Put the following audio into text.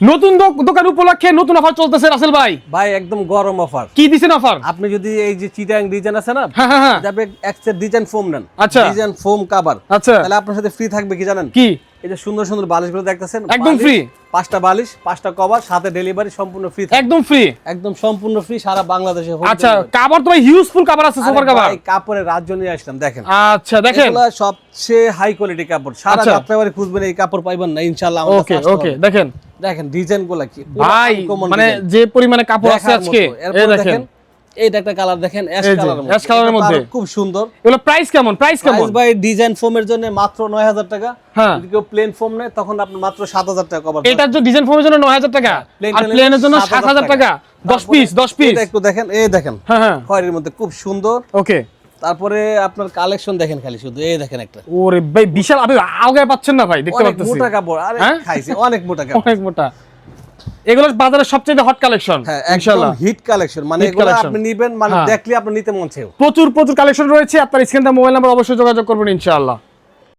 নতুন দোকান উপলক্ষে নতুন অফার চলতেছে রাসেল ভাই। ভাই একদম গরম অফার। কি দিছেন অফার? আপনি যদি এই যে চিটাং ডিজাইন আছে না, হ্যাঁ যাবে এক্সের ডিজাইন ফোম নেন, আচ্ছা ডিজাইন ফোম কভার, আচ্ছা তাহলে আপনার সাথে ফ্রি থাকবে কি জানেন? কি? এই যে সুন্দর সুন্দর বালিশগুলো দেখতেছেন, একদম ফ্রি। 5টা বালিশ, 5টা কভার, সাথে ডেলিভারি সম্পূর্ণ ফ্রি। একদম ফ্রি, একদম সম্পূর্ণ ফ্রি সারা বাংলাদেশে। আচ্ছা কভার তো ভাই হিউজফুল কভার আছে, সুপার কভার। এই কাপড়ের রাজ্য নিয়ে আসলাম দেখেন। আচ্ছা দেখেন, এগুলা সবচেয়ে হাই কোয়ালিটি কাপড়, সারা আচ্ছা। যাত্রাবাড়ি খুঁজবেন এই কাপড় পাইবেন না ইনশাআল্লাহ। ওকে ওকে দেখেন দেখেন ডিজাইনগুলো কি ভাই, মানে যে পরিমাণে কাপড় আছে আজকে, এই দেখেন এইটা একটা কালার দেখেন, অ্যাশ কালারের মধ্যে, অ্যাশ কালারের মধ্যে খুব সুন্দর। এগুলো প্রাইস কেমন? প্রাইস কেমন ভাই? ডিজাইন ফোমের জন্য মাত্র 9000 টাকা। হ্যাঁ, যদি কেউ প্লেন ফোম নেয় তখন আপনি মাত্র 7000 টাকা কভার। এটার যে ডিজাইন ফোমের জন্য 9000 টাকা, আর প্লেনের জন্য 7000 টাকা। 10 পিস 10 পিস। এটা একটু দেখেন, এই দেখেন হ্যাঁ হ্যাঁ খয়েরির মধ্যে খুব সুন্দর। ওকে, তারপরে আপনার কালেকশন দেখেন খালি শুধু, এই দেখেন একটা ওরে ভাই বিশাল, আপনি আলগায় পাচ্ছেন না ভাই, দেখতে অনেক পাচ্ছেন মোটা কাপড়। আরে খাইছি অনেক মোটা কাপড়, অনেক মোটা। এগুলো বাজারের সবচেয়ে হট কালেকশন। হ্যাঁ ইনশাআল্লাহ একদম হিট কালেকশন, মানে এগুলো আপনি নেবেন মানে দেখলে আপনি নিতে মন চায়। প্রচুর কালেকশন রয়েছে। আপনার স্ক্রিনে মোবাইল নাম্বার অবশ্যই যোগাযোগ করবেন ইনশাআল্লাহ।